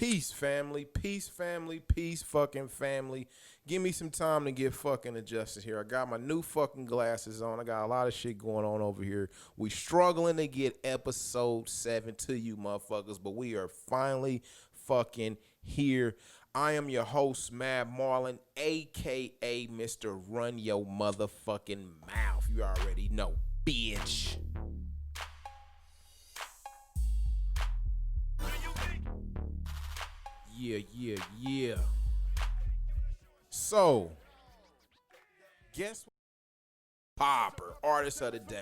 Peace, family. Peace, family. Peace, fucking family. Give me some time to get fucking adjusted here. I got my new fucking glasses on. I got a lot of shit going on over here. We struggling to get episode 7 to you motherfuckers, but we are finally fucking here. I am your host, Mad Marlin, a.k.a. Mr. Run Your Motherfucking Mouth. You already know, bitch. Yeah. So, guess what? Popper, artist of the day.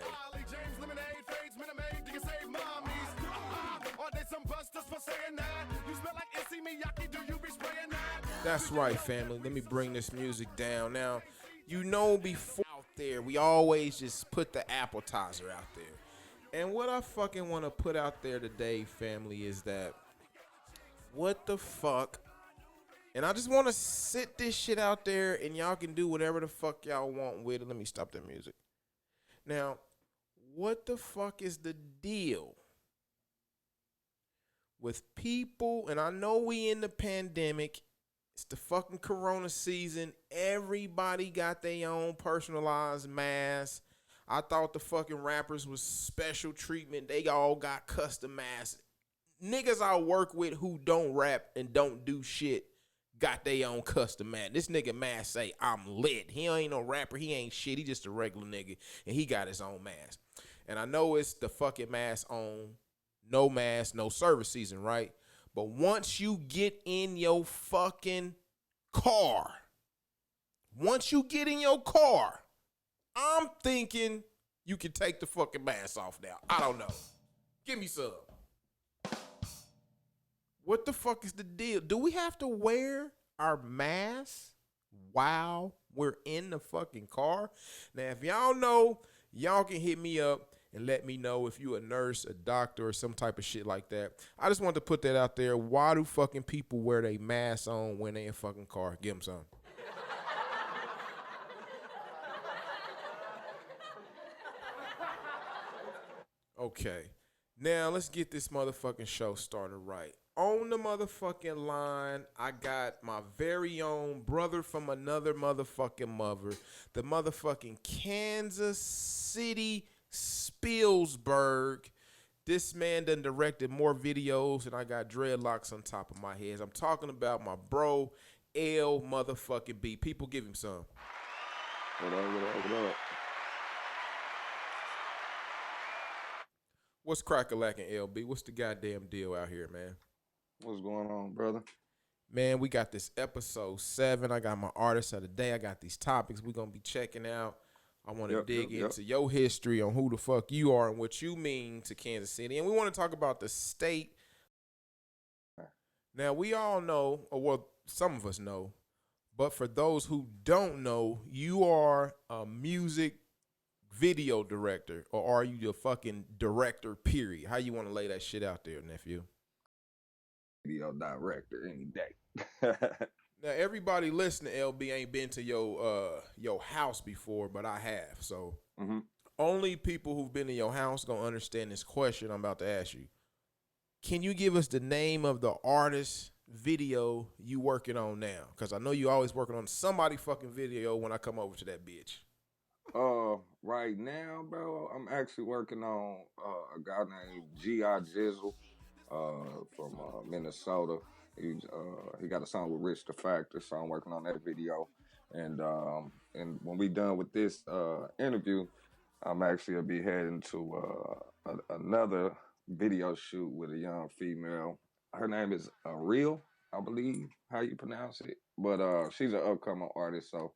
That's right, family. Let me bring this music down. Now, you know before out there, we always just put the appetizer out there. And what I fucking want to put out there today, family, is that what the fuck? And I just want to sit this shit out there and y'all can do whatever the fuck y'all want with it. Let me stop that music. Now, what the fuck is the deal with people? And I know we in the pandemic. It's the fucking corona season. Everybody got their own personalized mask. I thought the fucking rappers was special treatment. They all got custom masks. Niggas I work with who don't rap and don't do shit got their own custom mask. This nigga mask say, I'm lit. He ain't no rapper. He ain't shit. He just a regular nigga. And he got his own mask. And I know it's the fucking mask on no mask, no service season, right? But once you get in your fucking car, I'm thinking you can take the fucking mask off now. I don't know. Give me some. What the fuck is the deal? Do we have to wear our masks while we're in the fucking car? Now, if y'all know, y'all can hit me up and let me know if you a nurse, a doctor, or some type of shit like that. I just want to put that out there. Why do fucking people wear their masks on when they in a fucking car? Give them some. Okay. Now, let's get this motherfucking show started right. On the motherfucking line, I got my very own brother from another motherfucking mother, the motherfucking Kansas City Spielberg. This man done directed more videos and I got dreadlocks on top of my head. I'm talking about my bro, L motherfucking B. People give him some. What up? What's crack-a-lackin', LB? What's the goddamn deal out here, man? What's going on, brother? Man, we got this episode 7. I got my artist of the day. I got these topics we're going to be checking out. I want to dig into your history on who the fuck you are and what you mean to Kansas City. And we want to talk about the state. Now, we all know, or well, some of us know, but for those who don't know, you are a music video director, or are you the fucking director, period? How you want to lay that shit out there, nephew? Video director any day. Now, everybody listening, LB, ain't been to your house before, but I have. So only people who've been to your house gonna understand this question I'm about to ask you. Can you give us the name of the artist video you working on now? Because I know you always working on somebody fucking video when I come over to that bitch. Right now, bro, I'm actually working on a guy named G.I. Jizzle from Minnesota. He got a song with Rich the Factor, so I'm working on that video. And when we done with this interview, I'm actually gonna be heading to another video shoot with a young female. Her name is Real, I believe how you pronounce it. But she's an upcoming artist, so.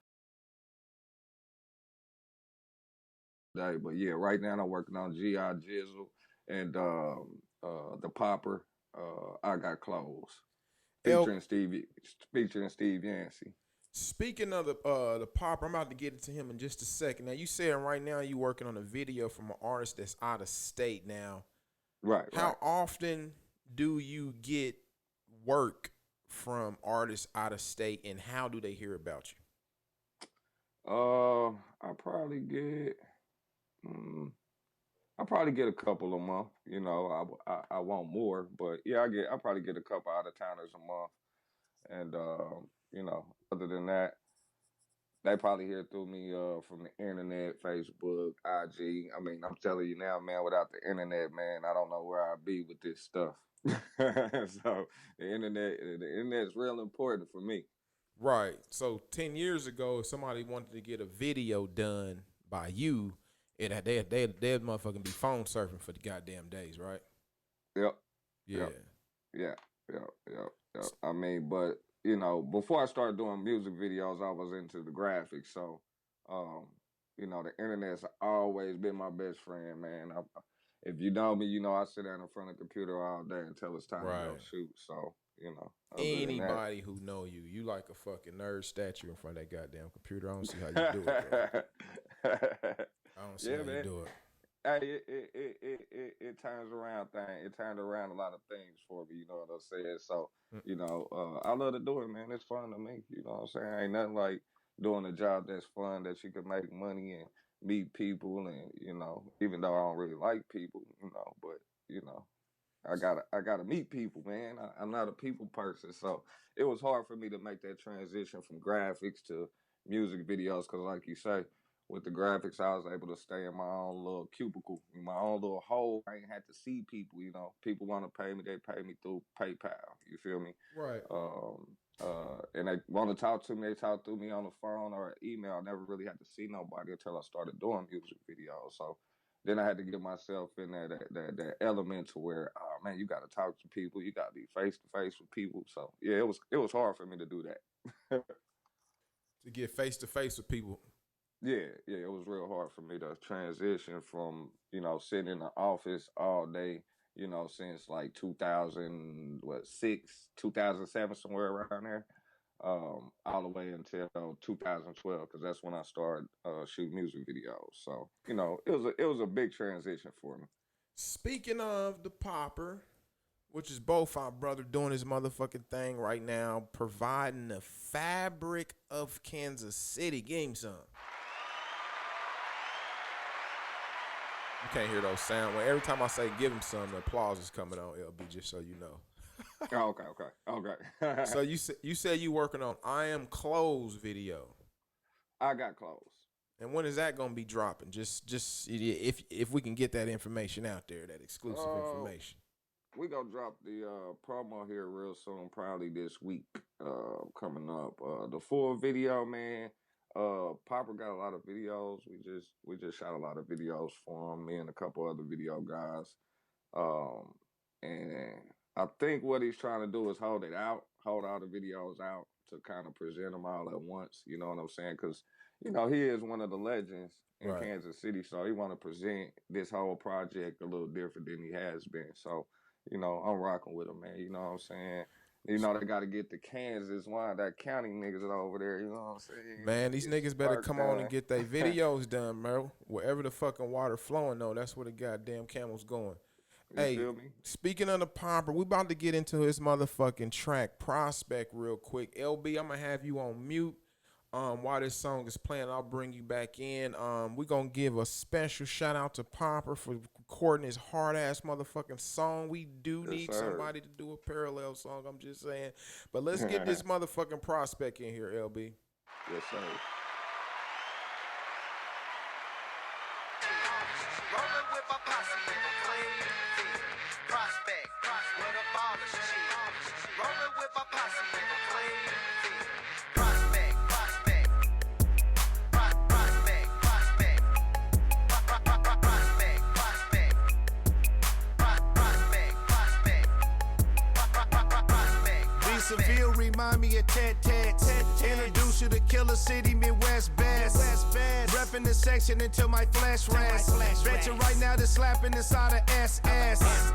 But yeah, right now I'm working on G.I. Jizzle and the Popper. I Got Clothes, featuring Steve Yancey. Speaking of the Popper, I'm about to get into him in just a second. Now you saying right now you working on a video from an artist that's out of state now. Right. How often do you get work from artists out of state, and how do they hear about you? I probably get I probably get a couple a month. You know, I want more, but yeah, I probably get a couple out of towners a month, and you know, other than that, they probably hear through me from the internet, Facebook, IG. I mean, I'm telling you now, man. Without the internet, man, I don't know where I'd be with this stuff. So the internet is real important for me. Right. So 10 years ago, if somebody wanted to get a video done by you, they'd motherfucking be phone surfing for the goddamn days, right? Yep. Yeah. Yep. Yeah, yeah. I mean, but you know, before I started doing music videos, I was into the graphics. So, um, you know, the internet's always been my best friend, man. If you know me, you know I sit down in front of the computer all day until it's time to go Right. shoot. So, you know, other than that, Anybody who know you, you like a fucking nerd statue in front of that goddamn computer. I don't see how you do it, bro. I don't see yeah, how you man. do it. Hey, it turns around thing. It turned around a lot of things for me. You know what I'm saying? So, Mm. you know, I love to do it, man. It's fun to me. You know what I'm saying? Ain't nothing like doing a job that's fun that you can make money and meet people, and you know, even though I don't really like people, you know, but you know, I gotta meet people, man. I'm not a people person, so it was hard for me to make that transition from graphics to music videos. Cause like you say, with the graphics, I was able to stay in my own little cubicle, in my own little hole. I ain't had to see people. You know, people want to pay me, they pay me through PayPal. You feel me? Right. And they want to talk to me. They talk to me on the phone or email. I never really had to see nobody until I started doing music videos. So then I had to get myself in that element to where, oh man, you got to talk to people. You got to be face to face with people. So yeah, it was hard for me to do that. To get face to face with people. Yeah, it was real hard for me to transition from, you know, sitting in the office all day, you know, since like 2006, 2007, somewhere around there, all the way until 2012, because that's when I started shooting music videos. So, you know, it was a big transition for me. Speaking of the popper, which is both our brother doing his motherfucking thing right now, providing the fabric of Kansas City. Give him some. You can't hear those sounds. Well, every time I say give him some, the applause is coming on, LB, just so you know. Oh, okay. So you said you working on I Am Clothes video. I got clothes. And when is that gonna be dropping? Just if we can get that information out there, that exclusive information. We gonna drop the promo here real soon, probably this week. Coming up, the full video, man. Popper got a lot of videos. We just shot a lot of videos for him. Me and a couple other video guys. Um, and I think what he's trying to do is hold all the videos out to kind of present them all at once. You know what I'm saying? Because you know he is one of the legends in Right. Kansas City, so he want to present this whole project a little different than he has been. So you know I'm rocking with him, man. You know what I'm saying? You know they got to get the Kansas one, that county niggas over there. You know what I'm saying? Man, these Get niggas some better work come on and done. get their videos done, bro. Wherever the fucking water flowing, though, that's where the goddamn camel's going. You Hey, feel me? speaking of the popper, we about to get into his motherfucking track Prospect real quick. LB, I'm gonna have you on mute. While this song is playing, I'll bring you back in. We're gonna give a special shout out to Popper for recording his hard ass motherfucking song. We do Yes, need sir. somebody to do a parallel song, I'm just saying. But let's get this motherfucking Prospect in here, LB. Yes, sir. Rolling with my posse in the clean field. Prospect, where the ballers chill. Rolling with my posse in the clean field. Prospect, prospect, prospect, prospect, prospect, prospect. B Seville remind me of Ted Tats. Introduce you to Killer City, Midwest Bass. Reppin' the section until my flesh rest. Bet you right now they're slapping inside of SS.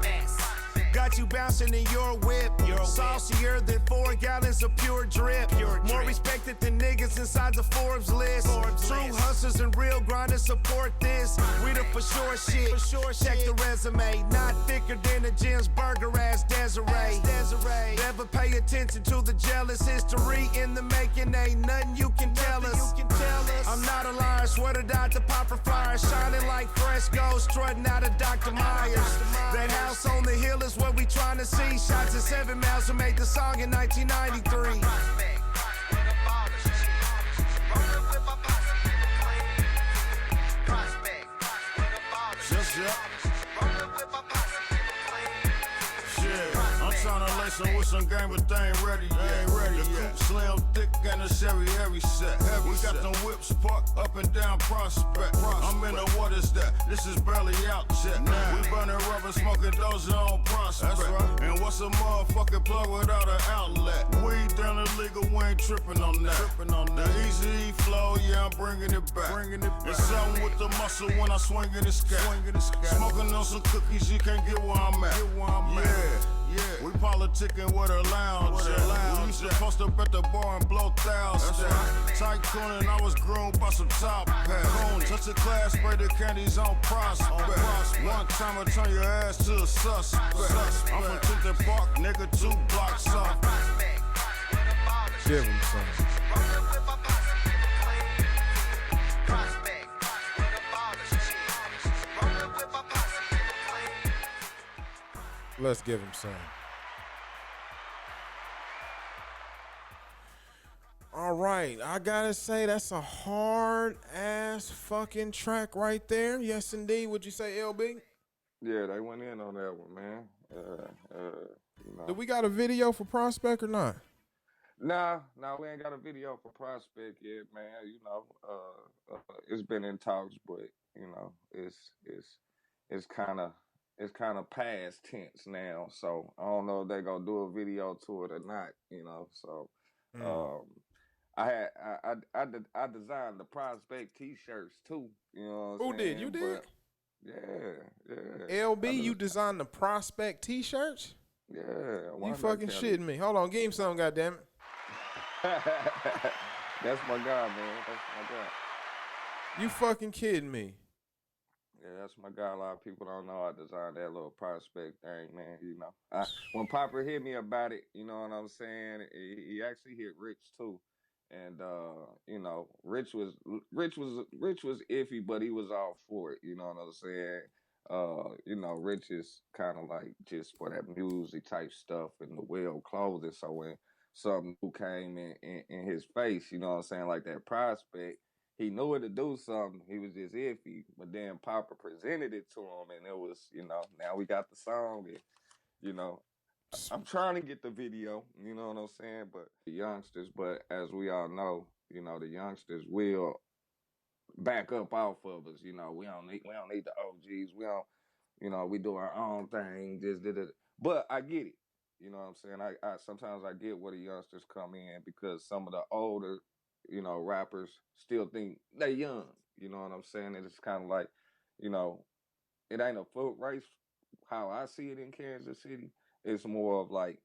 Got you bouncing in your whip. Saucier than 4 gallons of pure drip. More respected than niggas inside the Forbes list. True hustlers and real grinders support this. We the for sure shit. Check the resume. Not thicker than a Jim's burger ass Desiree. Desiree. Never pay attention to the jealous history in the making. Ain't nothing you can tell us. I'm not a liar, swear to die to Popper Flyer, shining like fresh gold, strutting out of Dr. Myers. That house on the hill is what we trying to see. Shots at 7 miles to make the song in 1993. With some game, but they ain't ready yet. The coupe slim, thick, and a Chevy heavy set. We got them whips parked up and down Prospect. I'm in the waters that this is barely out yet. We burning rubber, smoking those on Prospect. And what's a motherfucking plug without an outlet? Weed down illegal, we ain't tripping on that. The easy flow, yeah, I'm bringing it back. It's something with the muscle when I swing in the sky. Smoking on some cookies, you can't get where I'm at. Yeah, we politicking with a lounge. We used to post up at the bar and blow thousands. Tycoon and I was groomed by some top hats. Touch the class, spray the candies on Prospect. One time I turn your ass to a suspect. I'm from Tinted Park, nigga, 2 blocks off. Give him some. Let's give him some. All right, I gotta say that's a hard ass fucking track right there. Yes, indeed. Would you say, LB? Yeah, they went in on that one, man. You know. Do we got a video for Prospect or not? Nah, we ain't got a video for Prospect yet, man. You know, it's been in talks, but you know, it's kind of past tense now. So I don't know if they gonna do a video to it or not. You know, so I designed the Prospect T-shirts too. You know what I'm Who saying? did? You did? Yeah. LB, you designed the Prospect T-shirts? Yeah. You fucking shitting me. Hold on, give him some, goddammit. That's my guy, man. That's my guy. You fucking kidding me. Yeah, that's my guy. A lot of people don't know I designed that little Prospect thing, man. You know, when Popper hit me about it, you know what I'm saying? He actually hit Rich too, and you know, Rich was iffy, but he was all for it. You know what I'm saying? You know, Rich is kind of like just for that music type stuff and the well clothing. So when something new came in his face, you know what I'm saying, like that Prospect. He knew it to do something. He was just iffy. But then Papa presented it to him, and it was, you know, now we got the song. And, you know, I'm trying to get the video, you know what I'm saying? But the youngsters, but as we all know, you know, the youngsters will back up off of us. You know, we don't need the OGs. We don't, you know, we do our own thing. Just did it. But I get it. You know what I'm saying? I sometimes I get where the youngsters come in because some of the older, you know, rappers still think they young. You know what I'm saying? And it's kind of like, you know, it ain't a foot race how I see it in Kansas City. It's more of like,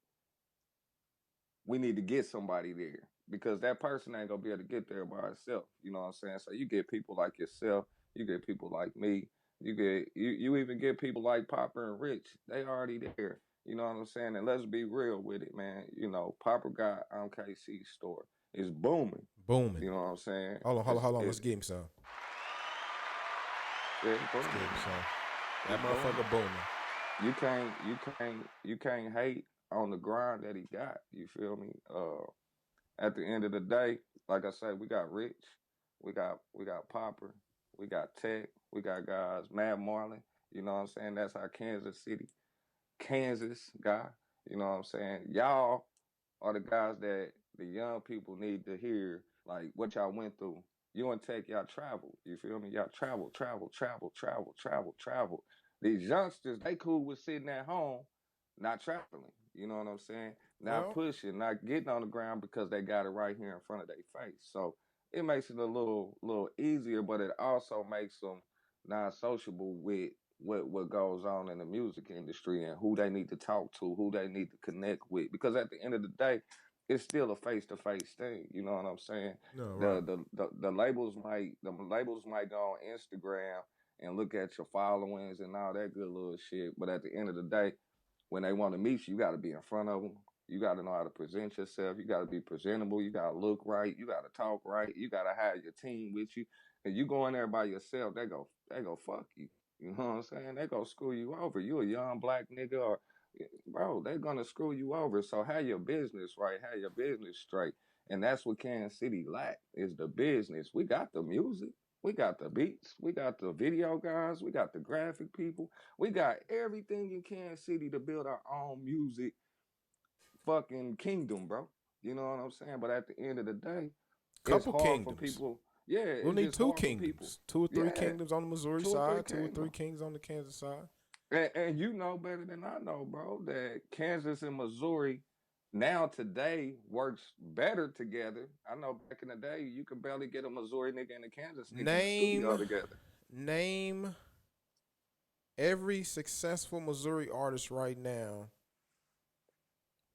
we need to get somebody there because that person ain't gonna be able to get there by herself. You know what I'm saying? So you get people like yourself, you get people like me, you even get people like Popper and Rich. They already there. You know what I'm saying? And let's be real with it, man. You know, Popper got on KC store. It's booming. Booming. You know what I'm saying? Hold on. Let's get him some. Yeah, Let's get him some. That motherfucker booming. You can't hate on the grind that he got. You feel me? At the end of the day, like I said, we got Rich, we got Popper, we got Tech, we got guys, Mad Marley. You know what I'm saying? That's our Kansas guy. You know what I'm saying? Y'all are the guys that the young people need to hear, like what y'all went through. You and Tech, y'all travel. You feel me? Y'all travel. These youngsters, they cool with sitting at home, not traveling. You know what I'm saying? Not pushing, not getting on the ground because they got it right here in front of their face. So it makes it a little easier, but it also makes them non-sociable with what goes on in the music industry and who they need to talk to, who they need to connect with. Because at the end of the day, it's still a face-to-face thing. You know what I'm saying? No, right. The labels might go on Instagram and look at your followings and all that good little shit. But at the end of the day, when they want to meet you, you got to be in front of them. You got to know how to present yourself. You got to be presentable. You got to look right. You got to talk right. You got to have your team with you. And you go in there by yourself, they go fuck you. You know what I'm saying? They go screw you over. You a young black nigga, or bro, they're gonna screw you over. So have your business right, have your business straight. And that's what Kansas City lack is the business. We got the music, we got the beats, we got the video guys, we got the graphic people, we got everything in Kansas City to build our own music fucking kingdom, bro. You know what I'm saying? But at the end of the day, it's Couple hard for kingdoms. people. Yeah, We'll it's need just two hard for people. kingdoms, two or three Yeah, kingdoms on the Missouri 2 or 3 side, two or three kingdoms. kings on the Kansas side. And you know better than I know, bro, that Kansas and Missouri now today works better together. I know back in the day you could barely get a Missouri nigga and a Kansas nigga in the studio Name together. name every successful Missouri artist right now.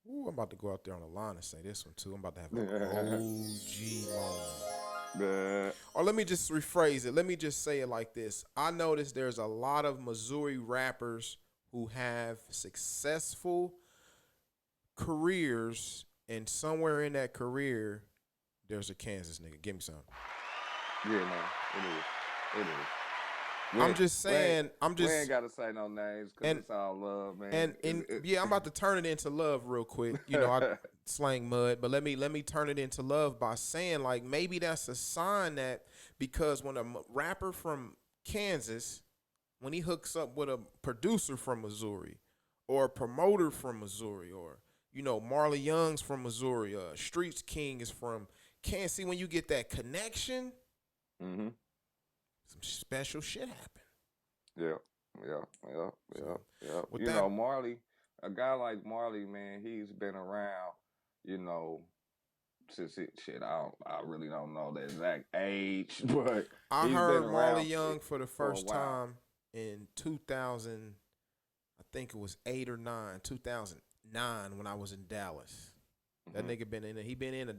Ooh, I'm about to go out there on the line and say this one too. I'm about to have an OG moment. Or let me just rephrase it. Let me just say it like this. I noticed there's a lot of Missouri rappers who have successful careers, and somewhere in that career, there's a Kansas nigga. Give me some. Yeah, man, it is. It is. I'm just saying. We ain't gotta say no names because it's all love, man. Yeah, I'm about to turn it into love real quick. You know, I slang mud, but let me turn it into love by saying like maybe that's a sign that because when a rapper from Kansas, when he hooks up with a producer from Missouri, or a promoter from Missouri, or you know Marley Young's from Missouri, Streets King is from Kansas. See, when you get that connection, mm-hmm. some special shit happen. Yeah. With You that, know, Marley, a guy like Marley, man, he's been around, you know, since I really don't know the exact age, but I he's been heard Marley around Young for the for a first while. time in 2000. I think it was 8 or 9, 2009 when I was in Dallas. That nigga been in. He been in a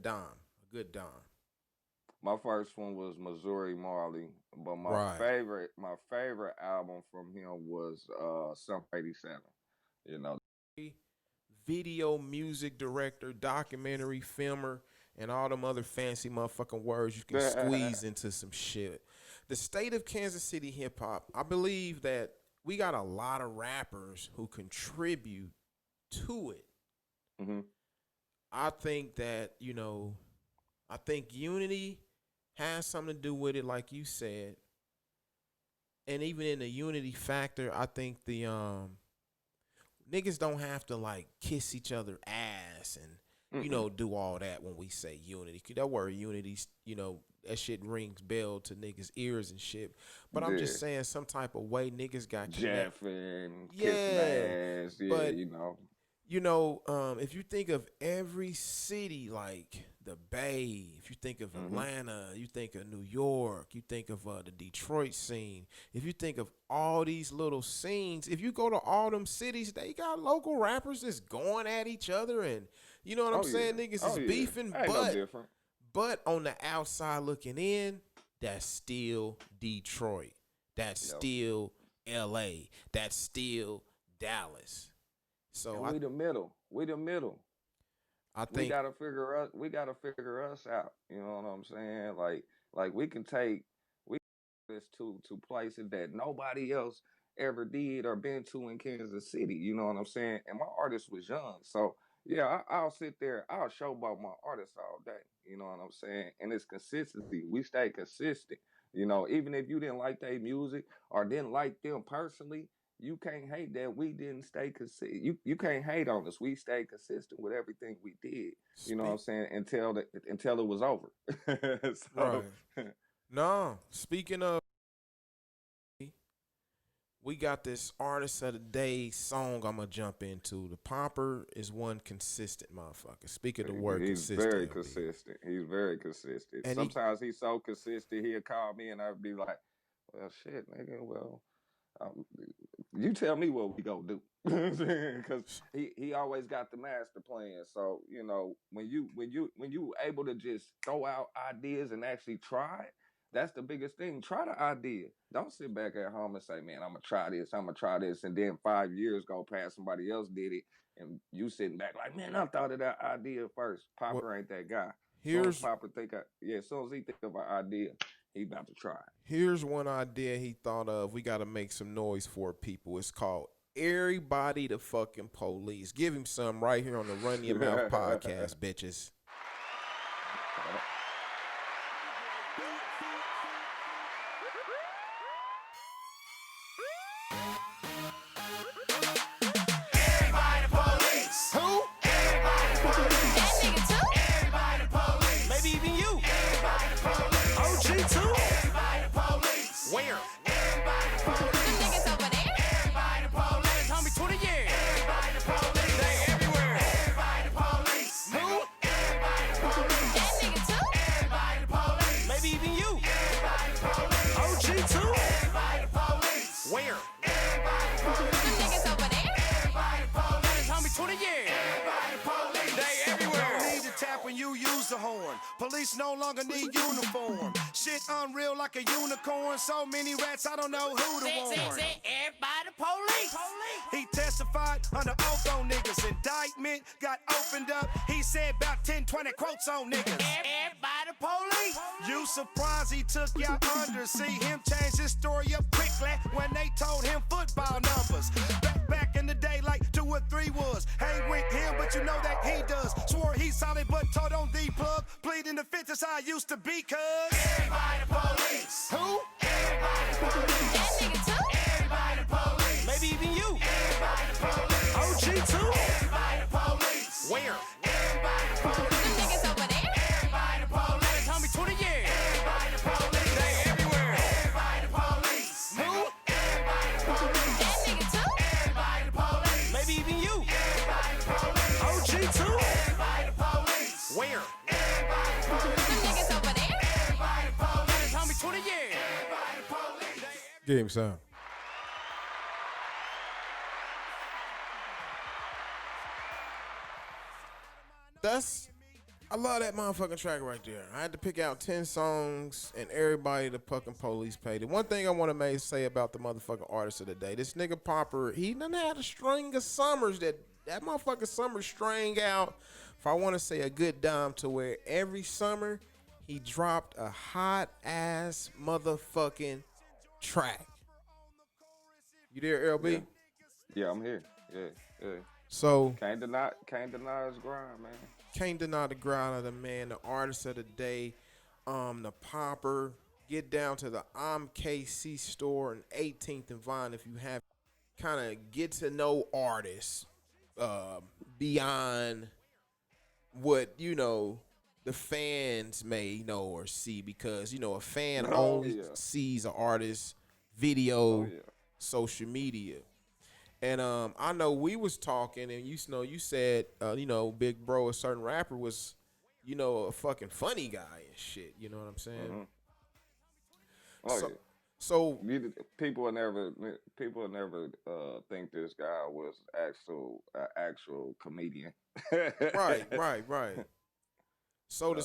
good dime. My first one was Missouri Marley, but Right. my favorite album from him was Summer '87. You know, Video music director, documentary filmer, and all them other fancy motherfucking words you can squeeze into some shit. The state of Kansas City hip hop, I believe that we got a lot of rappers who contribute to it. mm-hmm. I think that, you know, I think unity has something to do with it, like you said. And even in the unity factor, I think the niggas don't have to like kiss each other ass and you know do all that when we say unity. That word unity, you know, that shit rings bell to niggas' ears and shit. But I'm just saying some type of way niggas got Jeff and yeah, kissing ass, yeah, but you know. You know, if you think of every city like the Bay, if you think of Atlanta, you think of New York, you think of the Detroit scene, if you think of all these little scenes, if you go to all them cities, they got local rappers that's going at each other and, you know what I'm saying? Niggas is beefing, Ain't no different. But on the outside looking in, that's still Detroit. That's still LA. That's still Dallas. So we the middle. We the middle. I think we gotta figure us out. You know what I'm saying? Like we can take this to places that nobody else ever did or been to in Kansas City. You know what I'm saying? And my artist was young, so yeah, I'll sit there. I'll showboat my artists all day. You know what I'm saying? And it's consistency. We stay consistent. You know, even if you didn't like their music or didn't like them personally, you can't hate that we didn't stay consistent. You can't hate on us. We stayed consistent with everything we did. You know what I'm saying? Until it was over. So, right. No, speaking of, we got this artist of the day song I'm gonna jump into. The Pomper is one consistent motherfucker. Speak of the word he's consistent. Very consistent. He's very consistent. And sometimes he's so consistent, he'll call me and I'd be like, well, shit, nigga, well, you tell me what we gonna do. Because he always got the master plan. So, you know, when you able to just throw out ideas and actually try it, That's the biggest thing. Try the idea. Don't sit back at home and say, "Man, I'm gonna try this. I'm gonna try this," and then 5 years go past, somebody else did it, and you sitting back like, "Man, I thought of that idea first." What Popper ain't that guy. Soon as here's Popper as soon as he think of an idea, he about to try it. here's one idea he thought of. We got to make some noise for people. It's called Everybody the Fucking Police. Give him some right here on the Run Your Mouth podcast, bitches. Everybody the police. Who? Everybody the police. That nigga too? Everybody the police. Maybe even you. Everybody the police. OG too? Everybody the police. Where? Everybody the police. Them niggas over there? Everybody the police. Told me 20 years. Everybody the police. They everywhere. Everybody the police. Who? Everybody the police. That nigga too? Everybody the police. Maybe even you. Everybody the police. OG too? Everybody the police. Where? Everybody the police. Them niggas over there? Everybody the police. Told me 20 years. Everybody the police. They everywhere. Don't need to tap when you use the horn. Police no longer need uniform. Shit unreal like a unicorn. So many rats, I don't know who to warn. Everybody police. He testified under oath on niggas. Indictment got opened up. He said about 10, 20 quotes on niggas. Everybody police. You surprised he took y'all under. See him change his story up quickly when they told him football numbers. Back in the day, like 2 or 3 was. Hang with him, but you know that he does. Swore he's solid, but told on the plug. Pleading the fifth is how I used to be, cuz. Everybody the police. Who? Everybody the police. That nigga too? Everybody the police. Maybe even you. Everybody the police. OG too? Everybody the police. Where? Everybody the police. Them niggas over there? Everybody the police. Told me 20 years. Everybody the police. They everywhere. Everybody the police. Who? Everybody the police. That nigga too? Everybody the police. Maybe even you. Everybody the police. OG too? Everybody the police. Where? Everybody the police. Them niggas over there? Everybody the police. Told me 20 years. Everybody the police. Give him some. I love that motherfucking track right there. I had to pick out 10 songs and everybody the fucking police paid it. One thing I want to say about the motherfucking artist of the day, this nigga Popper, he done had a string of summers that motherfucking summer string out, if I want to say a good dime, to where every summer he dropped a hot ass motherfucking track. You there, LB? Yeah, I'm here. Yeah. So Can't deny his grind, man. can't deny the grind of the man, the artist of the day, the Popper. Get down to the KC store in 18th and Vine if you have. Kind of get to know artists beyond what the fans may know or see, because a fan only sees an artist video, social media. And I know we was talking, and you said Big Bro, a certain rapper, was a fucking funny guy and shit. You know what I'm saying? Mm-hmm. So People will never think this guy was actual comedian. right. So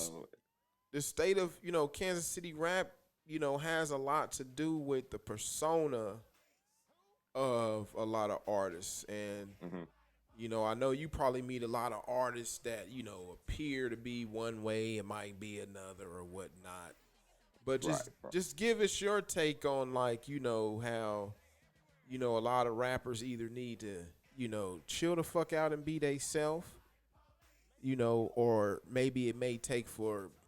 the state of Kansas City rap has a lot to do with the persona of a lot of artists, and I know you probably meet a lot of artists that appear to be one way and might be another or whatnot. But just give us your take on how a lot of rappers either need to chill the fuck out and be they self, or maybe it may take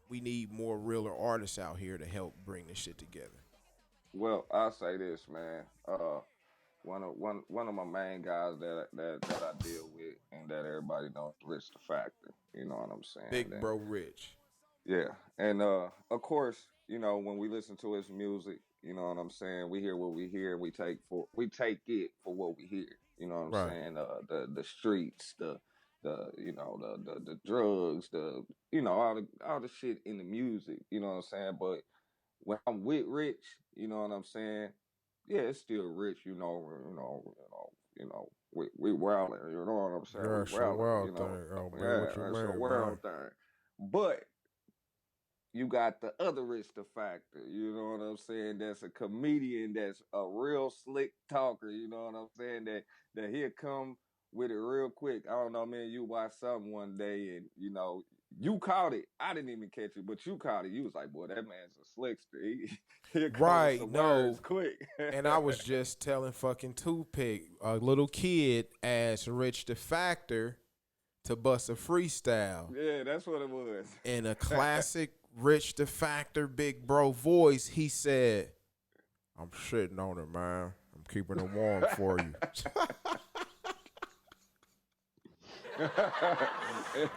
we need more realer artists out here to help bring this shit together. Well, I'll say this, man. One of my main guys that I deal with and that everybody knows, Rich the Factor. You know what I'm saying? Big Bro Rich. Yeah, and of course, when we listen to his music, you know what I'm saying, we hear what we hear, and we take it for what we hear. You know what I'm saying? The streets, the drugs, all the shit in the music. You know what I'm saying? But when I'm with Rich, you know what I'm saying? Yeah, it's still Rich. We wilding. You know what I'm saying? Yeah, it's a wild thing. It's a wild thing. But you got the other Richter factor. You know what I'm saying? That's a comedian. That's a real slick talker. You know what I'm saying? That he'll come with it real quick. I don't know, man. You watch something one day, and you caught it. I didn't even catch it, but you caught it. You was like, boy, that man's a slickster. He'll come with Right, some words no. quick. And I was just telling fucking Toothpick, a little kid asked Rich the Factor to bust a freestyle. Yeah, that's what it was. In a classic Rich the Factor big bro voice, he said, I'm shitting on it, man. I'm keeping it warm for you.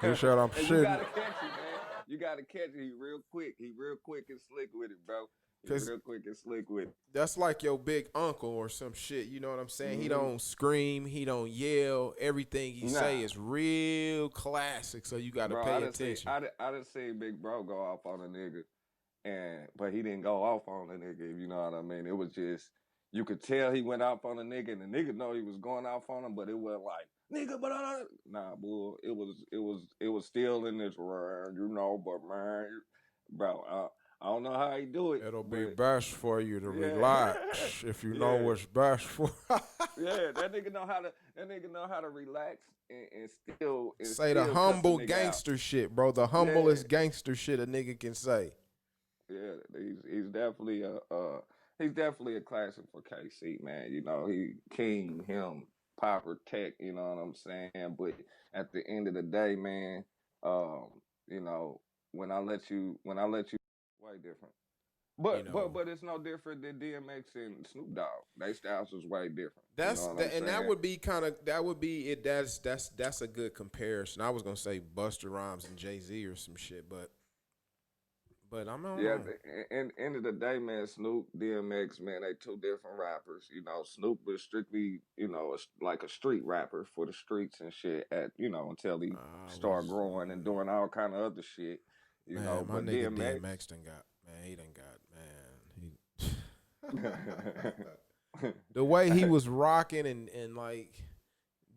He said, I'm And you shitting. gotta catch it, man. You gotta catch it. He real quick. He real quick and slick with it, bro. He 'Cause real quick and slick with it. That's like your big uncle or some shit. You know what I'm saying? He Mhm. don't scream. He don't yell. Everything he say Nah. is real classic. So you got to Bro, pay I done seen attention. I done seen Big Bro go off on a nigga, but he didn't go off on the nigga. If you know what I mean, it was just you could tell he went off on the nigga, and the nigga know he was going off on him, but it wasn't like nigga, but nah, bull. It was still in this round, but man, bro, I don't know how he do it. It'll be But best for you to yeah, relax if you know yeah. what's best for. Yeah, that nigga know how to relax and still Say the cuss a humble nigga out. gangster shit, bro. The humblest gangster shit a nigga can say. Yeah, he's definitely a classic for KC, man. He king him Popper Tech, you know what I'm saying? But at the end of the day, man, um, you know, when I let you way different. You But know, but but it's no different than DMX and Snoop Dogg. They styles was way different. You that's know what I'm that, and that saying? would be kind of that would be it. That's a good comparison. I was gonna say Busta Rhymes and Jay-Z or some shit, but I don't Yeah, know. and end of the day, man, Snoop, DMX, man, they two different rappers. Snoop was strictly, like a street rapper for the streets and shit. Until he I started was growing and doing all kind of other shit. Man, my But nigga DMX, DMX done got man, he done got the way he was rocking and like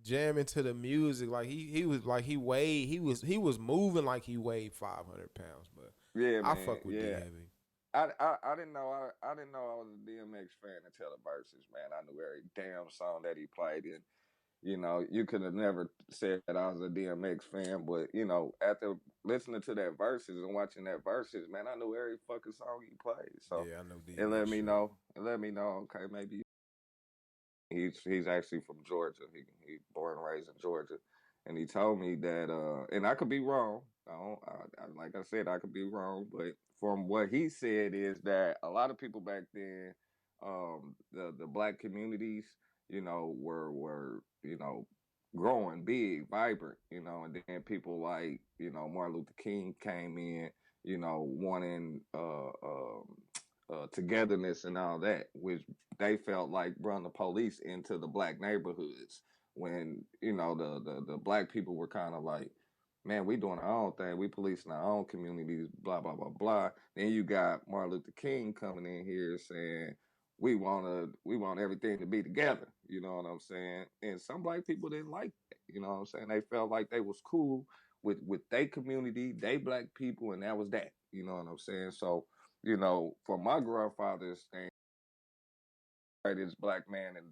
jamming to the music, like he was like he was moving like he weighed 500 pounds. But yeah, I man, fuck with D yeah. Heavy. I didn't know I didn't know I was a DMX fan until the verses, man. I knew every damn song that he played in. You could have never said that I was a DMX fan, but after listening to that verses and watching that verses, man, I knew every fucking song he played. So Yeah, I know it let DMX me shit. know. It let me know. Okay, maybe he's actually from Georgia. He born and raised in Georgia, and he told me that. And I could be wrong. Like I said, I could be wrong, but from what he said is that a lot of people back then, the black communities, were growing big, vibrant, and then people like Martin Luther King came in, wanting togetherness and all that, which they felt like brought the police into the black neighborhoods when the black people were kind of like, man, we doing our own thing, we policing our own communities, blah blah blah blah. Then you got Martin Luther King coming in here saying we want everything to be together. You know what I'm saying? And some black people didn't like that. You know what I'm saying? They felt like they was cool with their community, they black people, and that was that. You know what I'm saying? So from my grandfather's thing, greatest black man, and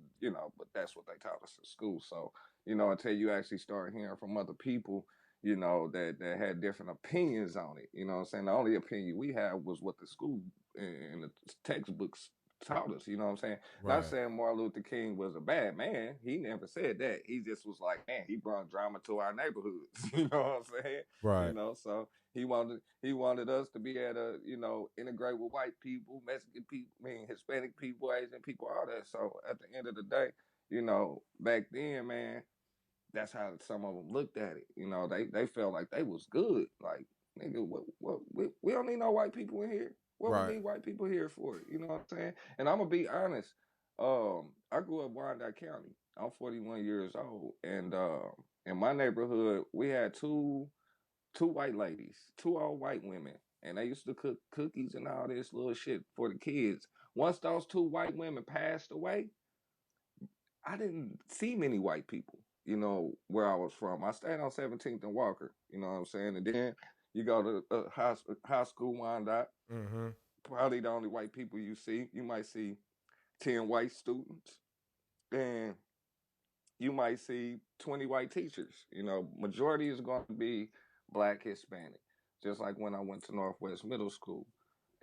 but that's what they taught us in school. So until you actually start hearing from other people, that had different opinions on it. You know what I'm saying? The only opinion we had was what the school and the textbooks taught us. You know what I'm saying? Not Right, saying Martin Luther King was a bad man. He never said that. He just was like, man, he brought drama to our neighborhoods. You know what I'm saying? right, So he wanted us to be able to, integrate with white people, Mexican people, Hispanic people, Asian people, all that. So at the end of the day, back then, man, that's how some of them looked at it. They felt like they was good. Like, nigga, what we don't need no white people in here. What we right. need white people here for? You know what I'm saying? And I'm gonna be honest. I grew up Wyandotte County. I'm 41 years old, and in my neighborhood, we had two white ladies, two old white women, and they used to cook cookies and all this little shit for the kids. Once those two white women passed away, I didn't see many white people, where I was from. I stayed on 17th and Walker, you know what I'm saying? And then, You go to high school Wyandotte, Mm-hmm. probably the only white people you see. You might see 10 white students, and you might see 20 white teachers. You know, majority is going to be black Hispanic. Just like when I went to Northwest Middle School,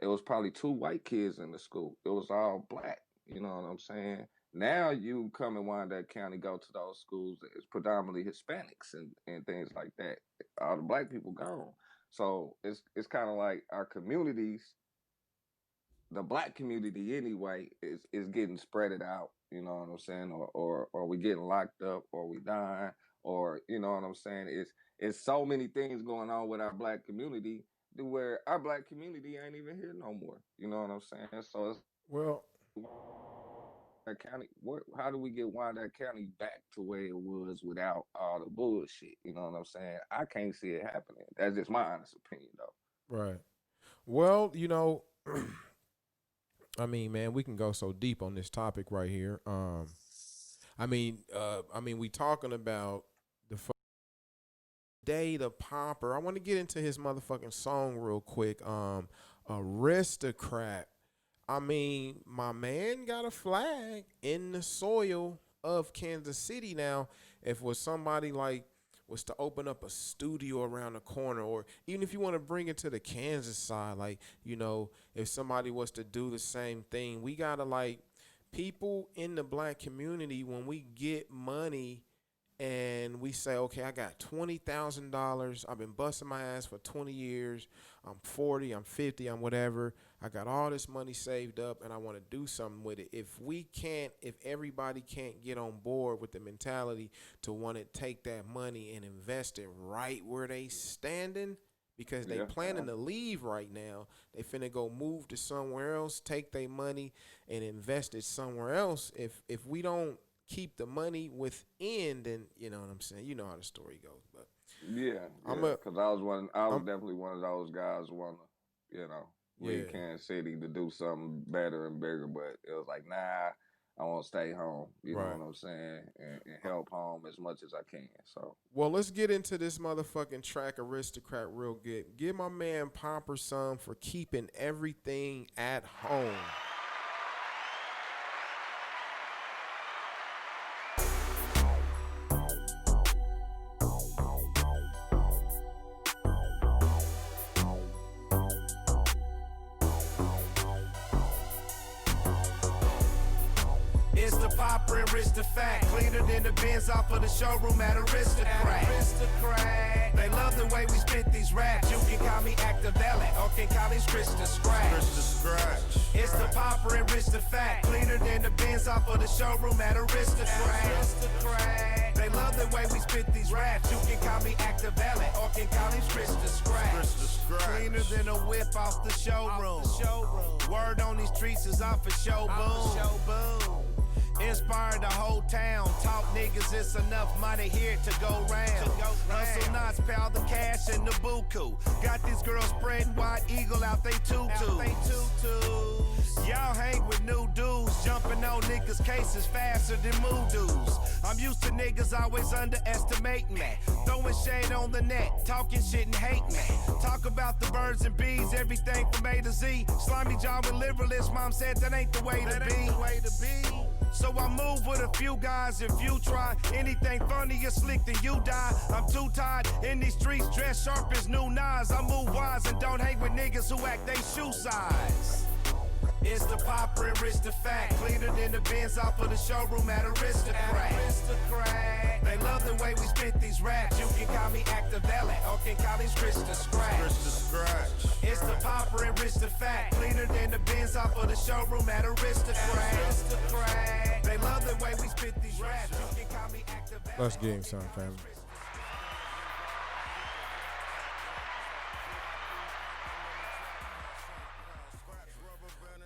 it was probably 2 white kids in the school. It was all black. You know what I'm saying? Now you come in Wyandotte County, go to those schools, it's predominantly Hispanics and things like that. All the black people gone. So it's kind of like our communities, the black community anyway, is getting spreaded out. You know what I'm saying? Or we getting locked up, or we dying, or you know what I'm saying? It's so many things going on with our black community to where our black community ain't even here no more. You know what I'm saying? So it's Well, that county. How do we get Wyandotte County back to where it was without all the bullshit? You know what I'm saying? I can't see it happening. That's just my honest opinion, though. right. Well, I mean, man, we can go so deep on this topic right here. We talking about the Day the Popper. I want to get into his motherfucking song real quick. Aristocrat. I mean, my man got a flag in the soil of Kansas City now. If was somebody like was to open up a studio around the corner, or even if you want to bring it to the Kansas side, like, if somebody was to do the same thing, we gotta like people in the black community when we get money and we say, okay, I got $20,000. I've been busting my ass for 20 years. I'm 40, I'm 50, I'm whatever. I got all this money saved up and I want to do something with it. If everybody can't get on board with the mentality to want to take that money and invest it right where they standing, because they planning to leave right now. They finna go move to somewhere else, take their money and invest it somewhere else. If we don't keep the money within, then you know what I'm saying. You know how the story goes. But Because I was definitely one of those guys who wanna, leave Kansas City to do something better and bigger, but it was like, nah, I want to stay home. You know what I'm saying, and help home as much as I can. So, well, let's get into this motherfucking track, Aristocrat, real good. Give my man Pomper some for keeping everything at home. Popper and rich the fact. Cleaner than the Benz off of the showroom at Aristocrat. They love the way we spit these raps. You can call me Active Valet or can call me Chris the Scratch. It's the Popper and rich the fact. Cleaner than the Benz off of the showroom at Aristocrat. They love the way we spit these raps. You can call me Active Valet or can call me Chris the Scratch. Cleaner than a whip off the showroom. Word on these streets is off a show boom. Inspired the whole town. Talk niggas, it's enough money here to go round. Hustle knots, pal the cash and the buku. Got these girls spreading white eagle out they tutus. Y'all hang with new dudes, jumping on niggas' cases faster than mood-doos. I'm used to niggas always underestimating that. Throwing shade on the net, talking shit and hating that. Talk about the birds and bees, everything from A to Z. Slimy jaw with liberalists, mom said that ain't the way to be. So I move with a few guys. If you try anything funny or slick, then you die. I'm too tired in these streets, dressed sharp as new knives. I move wise and don't hang with niggas who act they shoe size. It's the Popper and rich the fact. Cleaner than the Benz off of the showroom at Aristocrat. They love the way we spit these raps. You can call me Active Valet or can call me Chris the Scratch. It's the Popper and rich the fact. Cleaner than the Benz off of the showroom at Aristocrat. They love the way we spit these raps. You can call me Active Valet. Let's get him some, family.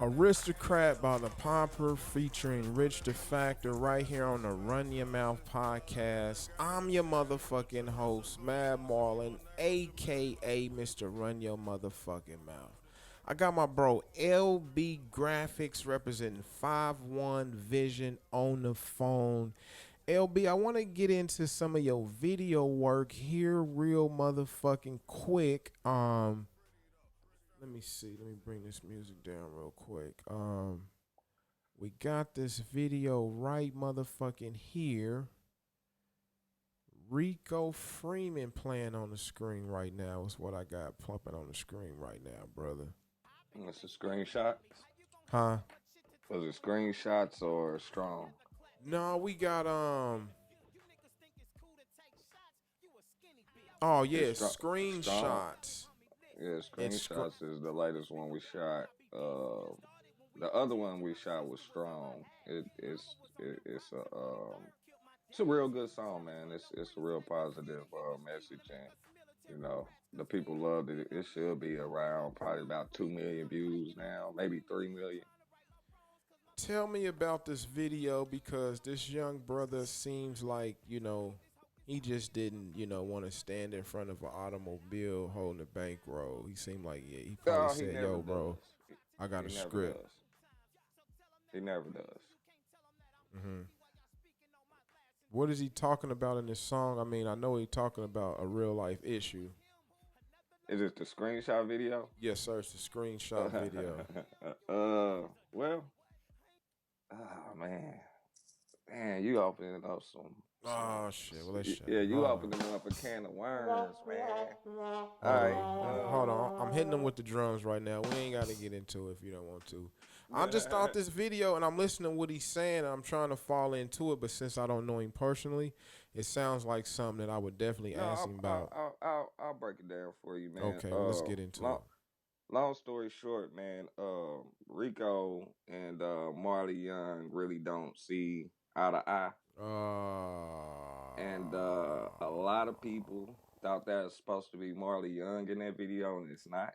Aristocrat by the Popper featuring Rich the Factor right here on the Run Your Mouth podcast. I'm your motherfucking host, Mad Marlin, aka Mr. Run Your Motherfucking Mouth. I got my bro LB Graphics representing 5-1 Vision on the phone. LB, I want to get into some of your video work here real motherfucking quick. Let me see. Let me bring this music down real quick. We got this video right motherfucking here. Rico Freeman playing on the screen right now is what I got plumping on the screen right now, brother. It's a screenshot. Huh? Was it screenshots or strong? No, we got oh yeah, screenshots. Yeah, screenshots is the latest one we shot. The other one we shot was strong. It's a real good song, man. It's a real positive message, and you know the people loved it. It should be around probably about 2 million views now, maybe 3 million. Tell me about this video because this young brother seems like, he just didn't, want to stand in front of an automobile holding a bankroll. He seemed like, he probably said, yo, bro, I got a script. He never does. Mm-hmm. What is he talking about in this song? I mean, I know he's talking about a real life issue. Is it the screenshot video? Yes, sir. It's the screenshot video. Well, oh man, you opening up some. Oh shit! Well, let's shut. Yeah, you opening up a can of worms, man. All right, hold on. I'm hitting them with the drums right now. We ain't got to get into it if you don't want to. I just thought this video, and I'm listening to what he's saying, and I'm trying to fall into it, but since I don't know him personally, it sounds like something that I would definitely ask him about. I'll break it down for you, man. Okay, let's get into it. Long story short, man, Rico and Marley Young really don't see eye to eye. And a lot of people thought that was supposed to be Marley Young in that video, and it's not.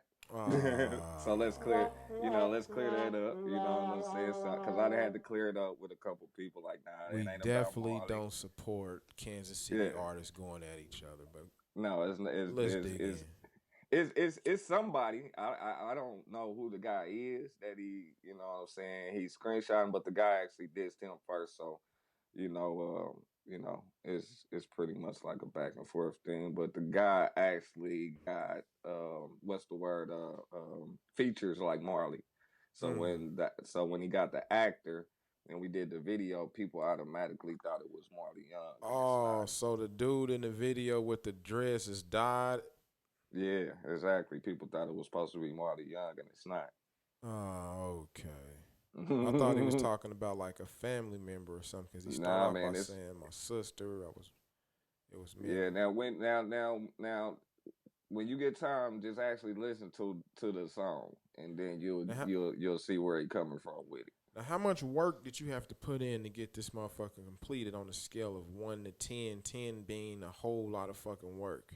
So let's clear that up. You know what I'm saying? Because I had to clear it up with a couple people. Like, nah, we it ain't definitely about Marley. Don't support Kansas City artists going at each other. But no, it's somebody. I don't know who the guy is that he, you know what I'm saying, he's screenshotting, but the guy actually dissed him first, so it's pretty much like a back and forth thing. But the guy actually got features like Marley. So when he got the actor and we did the video, people automatically thought it was Marley Young. Oh, so the dude in the video with the dress is died. Yeah, exactly. People thought it was supposed to be Marley Young, and it's not. Oh, okay. I thought he was talking about like a family member or something because he started off by saying my sister. It was me. Yeah. Now, when you get time, just actually listen to the song, and then you'll see where he coming from with it. Now, how much work did you have to put in to get this motherfucker completed on a scale of 1 to 10? 10 being a whole lot of fucking work.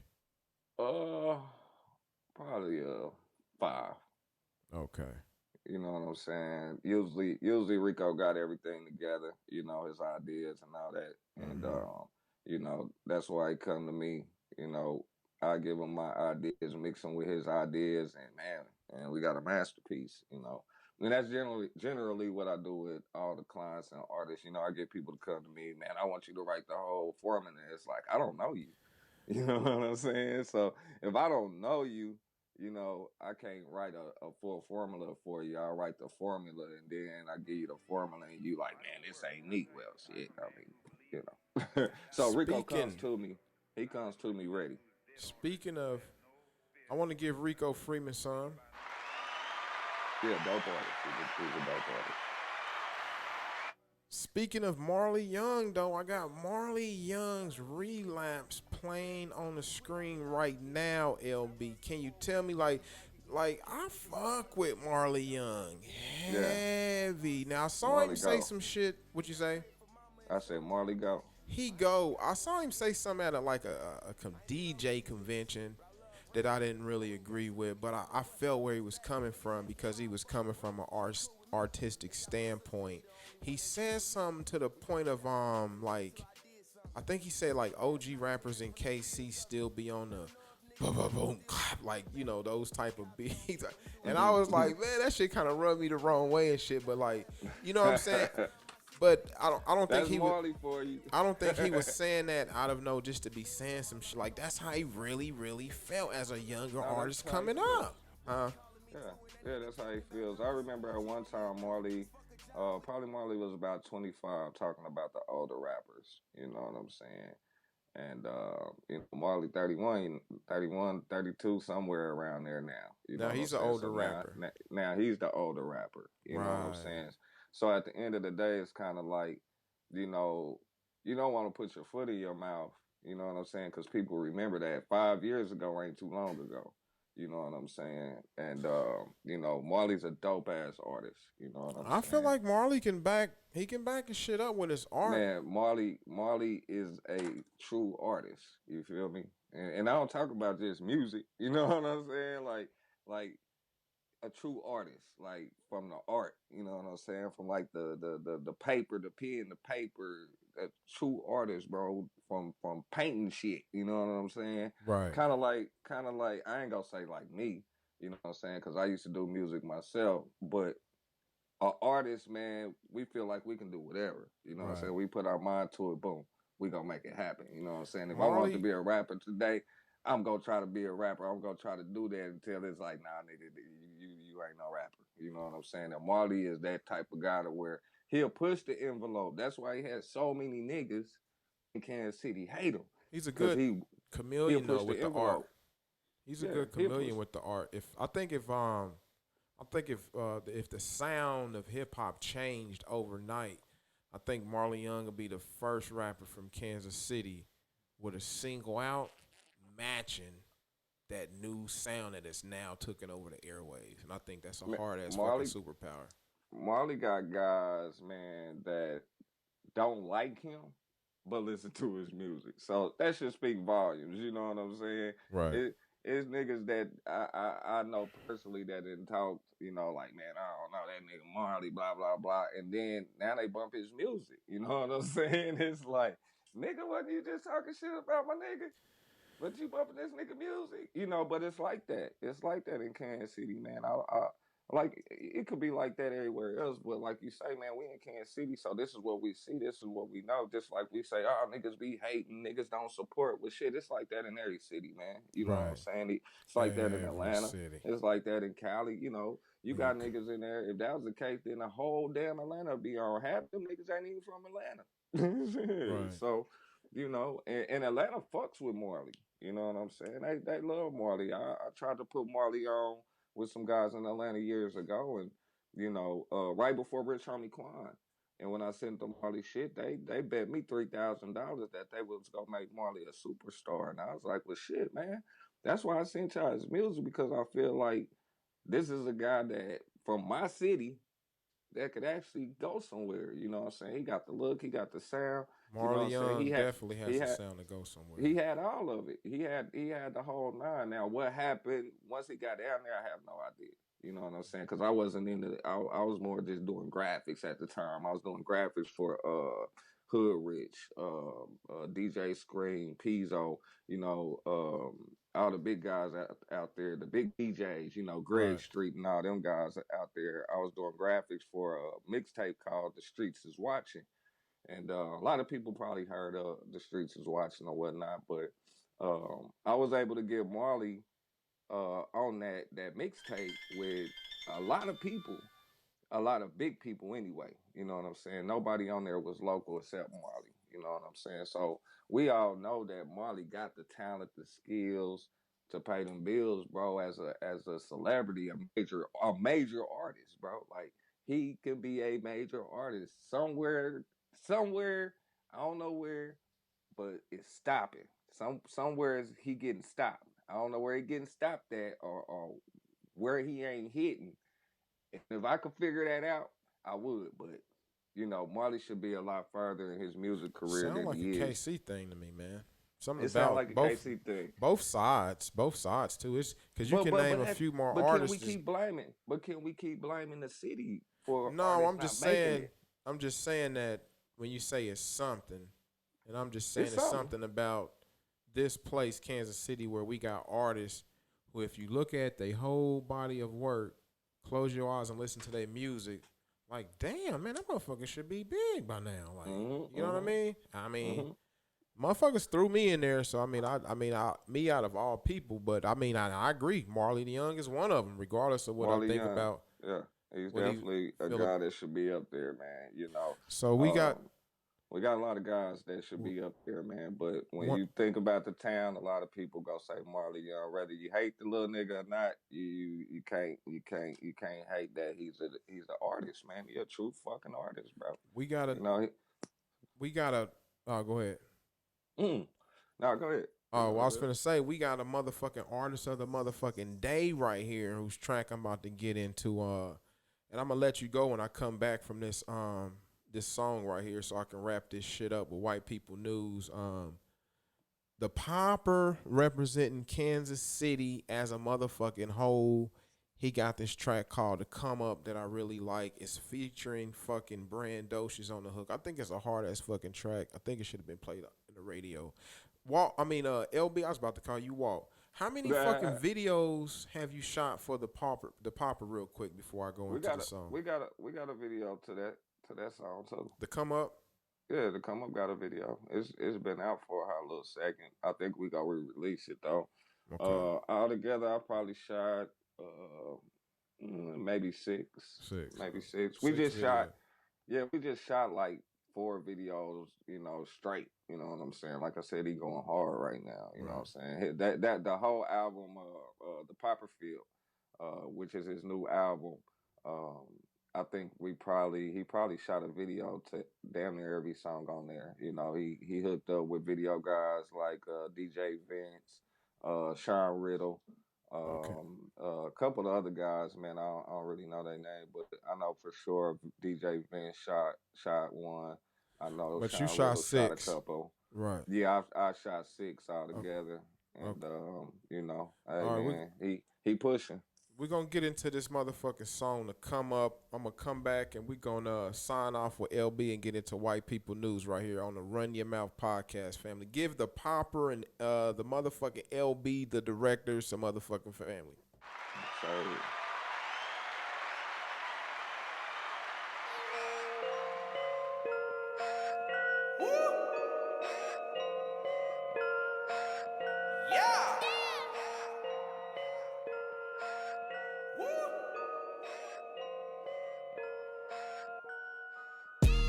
Probably 5. Okay. You know what I'm saying? Usually Rico got everything together, his ideas and all that. Mm-hmm. And that's why he come to me. I give him my ideas, mix them with his ideas, and we got a masterpiece, And that's generally what I do with all the clients and artists. I get people to come to me, man, I want you to write the whole formula. It's like, I don't know you. You know what I'm saying? So if I don't know you, I can't write a full formula for you. I'll write the formula, and then I give you the formula, and you like, man, this ain't neat. Well, shit, I mean, So Rico comes to me. He comes to me ready. Speaking of, I want to give Rico Freeman some. Yeah, dope artist. He's a dope artist. Speaking of Marley Young, though, I got Marley Young's Relapse playing on the screen right now, LB. Can you tell me, like I fuck with Marley Young heavy. Now, I saw him say some shit. What you say? I said Marley go. He go. I saw him say something at a DJ convention that I didn't really agree with, but I felt where he was coming from because he was coming from an artistic standpoint. He said something to the point of I think he said like OG rappers in KC still be on the boom boom boom clap, like those type of beats, and I was like, man, that shit kind of rubbed me the wrong way and shit, but like, you know what I'm saying. But I don't think That's he was. Marley for you. I don't think he was saying that out of no just to be saying some shit. Like that's how he really, really felt as a younger No, artist that's how he coming feels. up. Huh? Yeah, yeah, that's how he feels. I remember at one time Marley, probably Marley was about 25, talking about the older rappers. You know what I'm saying? And Marley 31, 31, 32, somewhere around there now. You know Now what I'm he's an saying? So older rapper. now he's the older rapper. You know what I'm Right. saying? So at the end of the day, it's kind of like, you know, you don't want to put your foot in your mouth. You know what I'm saying? Because people remember that 5 years ago ain't too long ago. You know what I'm saying? And Marley's a dope ass artist. You know what I'm I feel saying? like Marley can back. He can back his shit up with his art. Man, Marley is a true artist. You feel me? And I don't talk about just music. You know what I'm saying? Like a true artist, like from the art. You know what I'm saying? From like the paper, the pen, the paper. A true artist, bro. From painting shit. You know what I'm saying? Right. Kind of like I ain't gonna say like me. You know what I'm saying? Because I used to do music myself, but a artist, man, we feel like we can do whatever. You know what I'm Right. saying? We put our mind to it, boom, we gonna make it happen. You know what I'm saying? If I want to Marley. be a rapper today, I'm gonna try to be a rapper. I'm gonna try to do that until it's like, nah, nigga, you ain't no rapper. You know what I'm saying? And Marley is that type of guy to where he'll push the envelope. That's why he has so many niggas in Kansas City hate him He's a because good he'll chameleon though push with the the art. envelope. He's a Yeah, good he'll push. chameleon with the art. If the sound of hip hop changed overnight, I think Marley Young will be the first rapper from Kansas City with a single out matching that new sound that is now taking over the airwaves. And I think that's a hard ass fucking Marley superpower. Marley got guys, man, that don't like him, but listen to his music. So that should speak volumes. You know what I'm saying? Right. It's niggas that I know personally that didn't talk. Like, man, I don't know that nigga Marley, blah blah blah, and then now they bump his music. You know what I'm saying? It's like, nigga, wasn't you just talking shit about my nigga? But you bumping this nigga music, but it's like that. It's like that in Kansas City, man. I like it could be like that everywhere else, but like you say, man, we in Kansas City, so this is what we see, this is what we know. Just like we say, oh, niggas be hating, niggas don't support. Well, shit, it's like that in every city, man. You know what I'm Right. saying? It's like that in Every Atlanta. city. It's like that in Cali. You When you got niggas in there. If that was the case, then the whole damn Atlanta would be on. Half them niggas ain't even from Atlanta. right. And Atlanta fucks with Marley. You know what I'm saying? They love Marley. I tried to put Marley on with some guys in Atlanta years ago, and right before Rich Homie Quan. And when I sent them Marley shit, they bet me $3,000 that they was gonna make Marley a superstar. And I was like, well, shit, man. That's why I sent y'all his music because I feel like this is a guy that from my city that could actually go somewhere. You know what I'm saying? He got the look, he got the sound. You know what Marley I'm saying? Young definitely He has a had sound to go somewhere. he had all of it. He had the whole nine. Now, what happened once he got down there, I have no idea. You know what I'm saying? Because I wasn't into it. I was more just doing graphics at the time. I was doing graphics for Hood Rich, DJ Scream, Pizzo, all the big guys out there, the big DJs, Greg Right. Street and all them guys out there. I was doing graphics for a mixtape called The Streets Is Watching. And a lot of people probably heard of The Streets Is Watching or whatnot, but I was able to get Marley on that mixtape with a lot of people, a lot of big people anyway. You know what I'm saying? Nobody on there was local except Marley. You know what I'm saying? So we all know that Marley got the talent, the skills to pay them bills, bro. As a celebrity, a major artist, bro. Like he could be a major artist somewhere. I don't know where, but it's stopping. Somewhere is he getting stopped. I don't know where he getting stopped at or where he ain't hitting. And if I could figure that out, I would. But Marley should be a lot further in his music career Sound than like a he is. KC thing to me, man. Something It sounds about like a KC thing. both sides too. It's because you But can but name but a that, few more but can we artists. keep blaming? But can we keep blaming the city for No, artists not making it? I'm just saying that when you say it's something, and I'm just saying It's it's something. something about this place, Kansas City, where we got artists who, if you look at their whole body of work, close your eyes and listen to their music, Like, damn, man, that motherfucker should be big by now. Like, Mm-hmm, you know what I mm-hmm, mean? I mean, mm-hmm. motherfuckers threw me in there, so me out of all people, but I agree. Marley the Young is one of them, regardless of what I Marley think Young, about yeah, he's what he definitely a feel. guy that should be up there, man. You know, So we got um, we got a lot of guys that should be up there, man. But when one. you think about the town, a lot of people gonna say Marley Young. Whether you hate the little nigga or not, you can't hate that he's an artist, man. He a true fucking artist, bro. We gotta You know, we gotta. Oh, go ahead. mm. No, go ahead. You Oh, know, well, I was go ahead. finna say we got a motherfucking artist of the motherfucking day right here, whose track I'm about to get into. And I'm gonna let you go when I come back from this song right here, so I can wrap this shit up with white people news. The Popper representing Kansas City as a motherfucking whole. He got this track called "The Come Up" that I really like. It's featuring fucking Brandocious on the hook. I think it's a hard ass fucking track. I think it should have been played in the radio. Walt, LB, I was about to call you Walt. How many fucking Yeah, videos have you shot for the Popper? The Popper, real quick before I go we into got the a song. we got a video to that song too. The Come Up. Yeah, the come up got a video. It's been out for a hot little second. I think we gonna re-release it though. Okay, Altogether, I probably shot uh maybe six, six, maybe six. We six just shot, videos. yeah, we just shot like 4 videos, straight. You know what I'm saying? Like I said, he going hard right now. You know Right. what I'm saying? That the whole album, the Popperfield, which is his new album. Um, I think he probably shot a video to damn near every song on there. You know, he hooked up with video guys like DJ Vince, Sean Riddle, Okay. a couple of other guys. Man, I don't really know their name, but I know for sure DJ Vince shot one. I know But you Sean shot Riddle shot a six. couple. Right. Yeah, I shot six Okay. altogether, and Okay. hey All right. man, he pushing. We're gonna get into this motherfucking song to come up. I'm gonna come back and we're gonna sign off with LB and get into white people news right here on the Run Your Mouth podcast, family. Give the Popper and the motherfucking LB, the director, some motherfucking family. So. Yeah.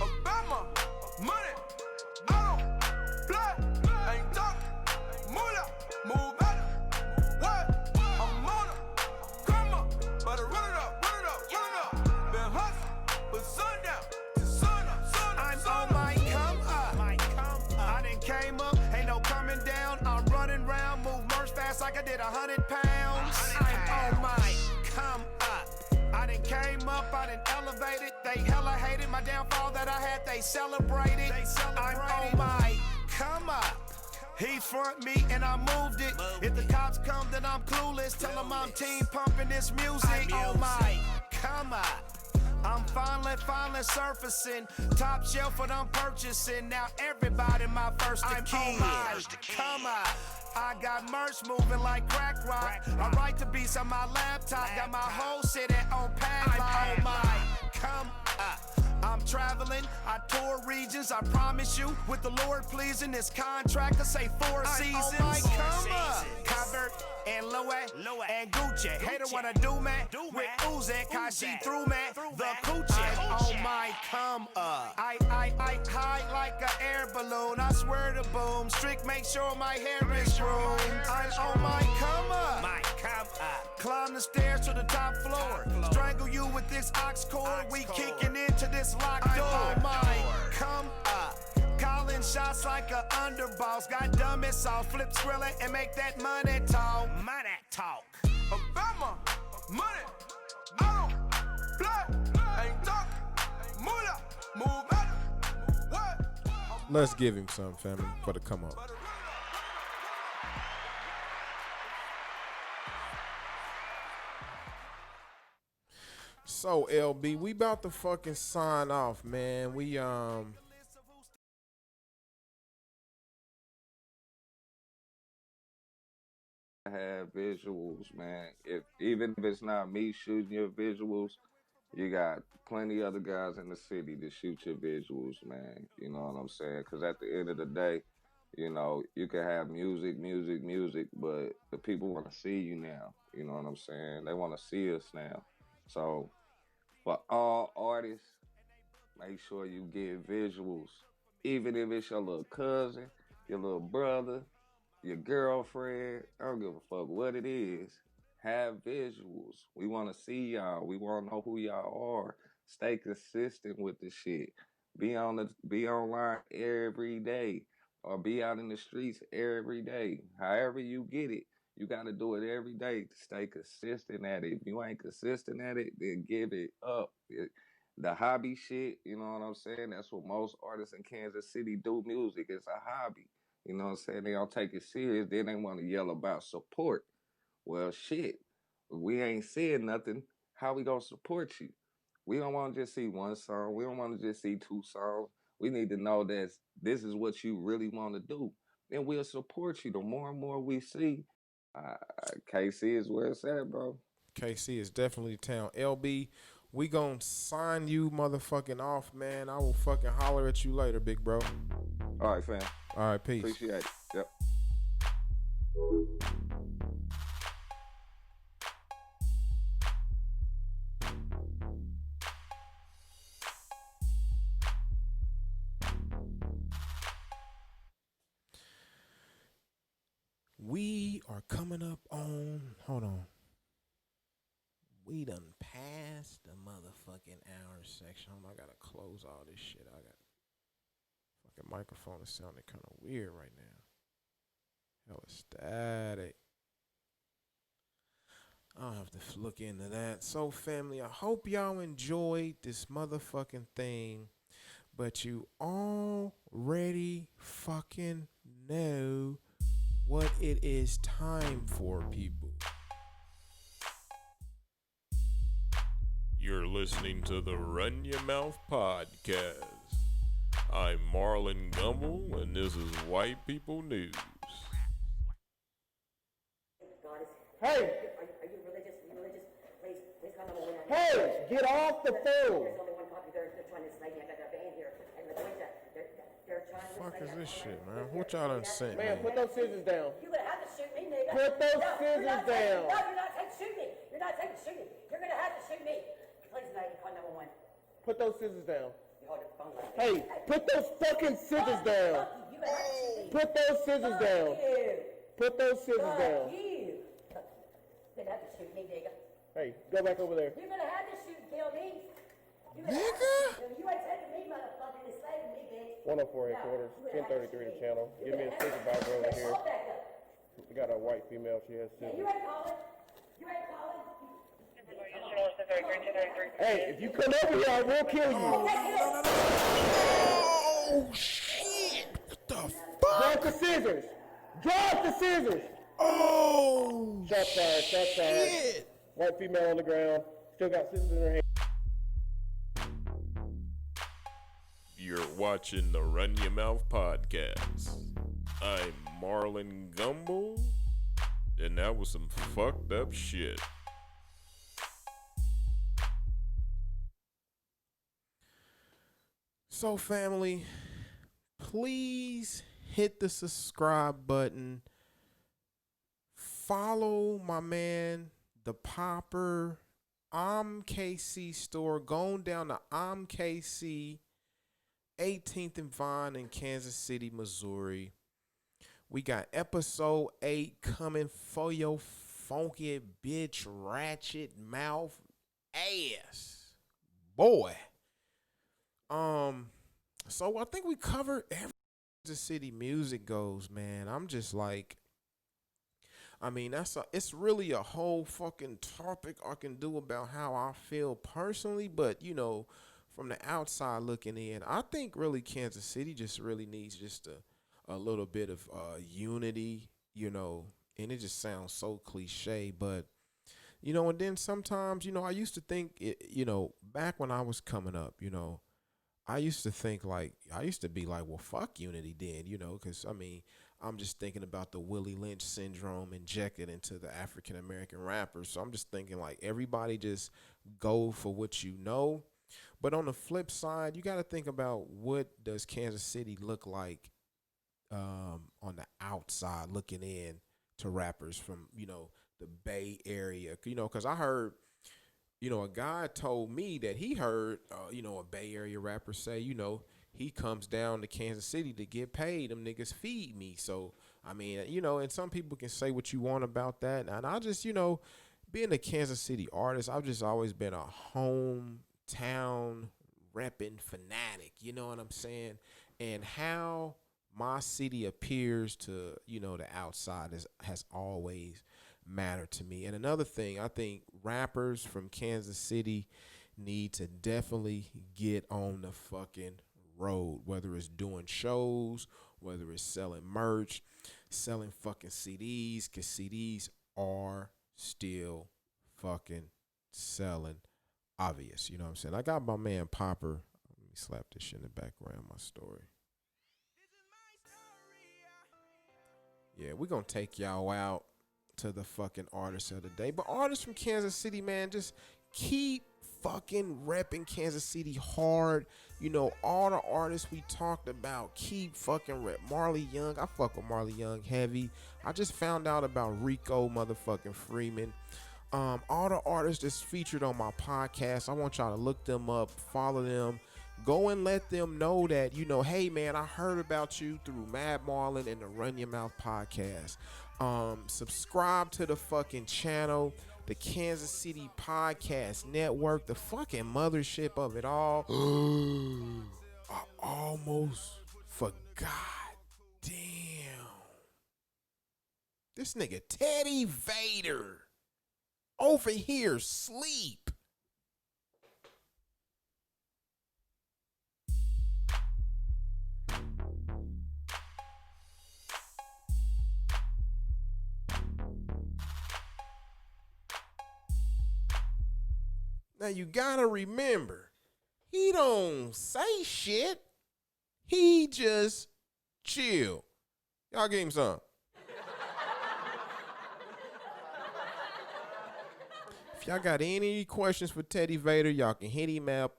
Obama, money, auto, blood, ain't talking, moolah, move better. What? I'm on it, come up, better run it up, run it up, run it up. Been hustling, but sundown to sun up, sun up, I'm sun on up. my come up. I done came up, ain't no coming down. I'm running round, move merch fast like I did 100 pounds. I'm on my come up. I done came up, I done elevated. They hella hated my downfall that I had, they celebrated. I'm on my come up. He front me and I moved it. If the cops come, then I'm clueless. Tell them I'm team pumping this music. On my come up. I'm finally surfacing. Top shelf what I'm purchasing. Now everybody my first to key. Come on. I got merch moving like crack rock. I write the beats on my laptop. Got my whole city on padlock. On my come up. I'm traveling, I tour regions, I promise you, with the Lord pleasing, this contract I say 4 seasons. Oh my come up. Convert and Loe and Gucci. Hater what I do, man. With Uzi, cause she through, man. The coochie. On my come up. I high like an air balloon. I swear to boom. Strict, make sure my hair is groomed. I'm on my come up. My come up. Climb the stairs to the top floor. Strangle you with this ox cord. We kicking into this locked door. On my come up. Calling shots like a underboss. Got dumb as all. Flip Skrilla and make that money talk. Money talk. Obama, money, auto, blood, ain't talking, moolah, move better. What? Let's give him some, family, for the come up. So LB, we about to fucking sign off, man. We Have visuals, man. If even if it's not me shooting your visuals, You got plenty other guys in the city to shoot your visuals, man. You know what I'm saying? Because at the end of the day, you can have music, music, music, but the people want to see you now. You know what I'm saying? They want to see us now. So for all artists, make sure you get visuals, even if it's your little cousin, your little brother, your girlfriend. I don't give a fuck what it is. Have visuals. We want to see y'all. We want to know who y'all are. Stay consistent with the shit. Be online every day, or be out in the streets every day. However you get it, you got to do it every day to stay consistent at it. If you ain't consistent at it, then give it up. The hobby shit, you know what I'm saying? That's what most artists in Kansas City do. Music. It's a hobby. You know what I'm saying? They don't take it serious. Then they want to yell about support. Well, shit. We ain't saying nothing. How we gonna support you? We don't want to just see one song. We don't want to just see two songs. We need to know that this is what you really want to do. Then we'll support you. The more and more we see, uh, KC is where it's at, bro. KC is definitely town. LB, we gonna sign you motherfucking off, man. I will fucking holler at you later, big bro. All right, fam. All right, peace. Appreciate it. Yep. We are coming up on, hold on. We done passed the motherfucking hour section. I gotta close all this shit. I got fucking microphone is sounding kind of weird right now. Hella static. I'll have to look into that. So, family, I hope y'all enjoyed this motherfucking thing. But you already fucking know what it is time for, people. You're listening to the Run Your Mouth podcast. I'm Marlon Gumble, and this is White People News. Hey! Are you religious? Are you religious? Please come over here. Hey! Get off the phone! There's only one copy. They're trying to slay me. I got a band here. And the Georgia, they're trying to Fuck slay is me. this shit, man? What y'all done sent me? Man, put those scissors down. You're gonna have to shoot me, nigga. Put those No, scissors you're not down. No, you're not taking shoot me. You're not taking shoot me. You're gonna have to shoot me. Please, mate, call number one. Put those scissors down. You hold the phone like Hey, put those fucking scissors down. You gonna have to shoot me. Put those scissors down. You. Put those scissors Fuck down. you. You're gonna have to shoot me, nigga. Hey, go back over there. You're gonna have to shoot and kill me. Nigga? You ain't taking me, motherfucker. You're slaving me, bitch. 104 headquarters, 1033 the channel. Give me a supervisor over here. Hold back up. We got a white female. She has Yeah, scissors. you ain't calling. You ain't calling. Hey, if you come over here, I will kill you. Oh, shit! What the fuck? Drop the scissors. Drop the scissors. Oh, Shot fired. Shot fired. shit! White female on the ground. Still got scissors in her hand. You're watching the Run Your Mouth podcast. I'm Marlon Gumble, and that was some fucked up shit. So, family, please hit the subscribe button. Follow my man, the Popper, KC store. Going down to KC, 18th and Vine in Kansas City, Missouri. We got episode 8 coming for your funky bitch ratchet mouth ass. Boy. So I think we covered every the city music goes, man. I'm just like, I mean, it's really a whole fucking topic I can do about how I feel personally, but you know, from the outside looking in, I think really Kansas City just really needs just a little bit of unity, you know, and it just sounds so cliche, but you know, and then sometimes, you know, I used to think it, you know, back when I was coming up, you know, I used to be like, well, fuck unity then, you know, because I mean, I'm just thinking about the Willie Lynch syndrome injected into the African American rappers. So I'm just thinking like everybody just go for what you know. But on the flip side, you got to think about what does Kansas City look like on the outside looking in to rappers from, the Bay Area. Because I heard, a guy told me that he heard, a Bay Area rapper say, he comes down to Kansas City to get paid. Them niggas feed me. So, I mean, and some people can say what you want about that. And I just, being a Kansas City artist, I've just always been a hometown repping fanatic. You know what I'm saying? And how my city appears to, the outside has always mattered to me. And another thing, I think rappers from Kansas City need to definitely get on the fucking road, whether it's doing shows, whether it's selling merch, selling fucking CDs, because CDs are still fucking selling. Obvious, you know what I'm saying? I got my man Popper. Let me slap this shit in the background of my story. Yeah, we're going to take y'all out to the fucking artists of the day. But artists from Kansas City, man, just keep fucking repping Kansas City hard. All the artists we talked about, keep fucking rep. Marley Young, I fuck with Marley Young heavy. I just found out about Rico motherfucking Freeman. All the artists that's featured on my podcast, I want y'all to look them up, follow them, go and let them know that, hey man, I heard about you through Mad Marlin and the Run Your Mouth podcast. Subscribe to the fucking channel, the Kansas City Podcast Network, the fucking mothership of it all. I almost forgot. Damn. This nigga Teddy Vader over here sleep. Now you gotta remember, he don't say shit. He just chill. Y'all give him some. If y'all got any questions for Teddy Vader, y'all can hit him up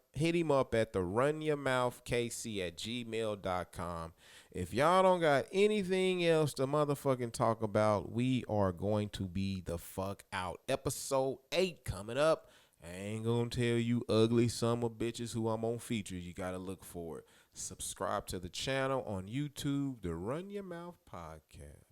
at the runyourmouthkc@gmail.com. If y'all don't got anything else to motherfucking talk about, we are going to be the fuck out. Episode 8 coming up. I ain't gonna tell you ugly summer bitches who I'm on feature. You gotta look for it. Subscribe to the channel on YouTube, the Run Your Mouth Podcast.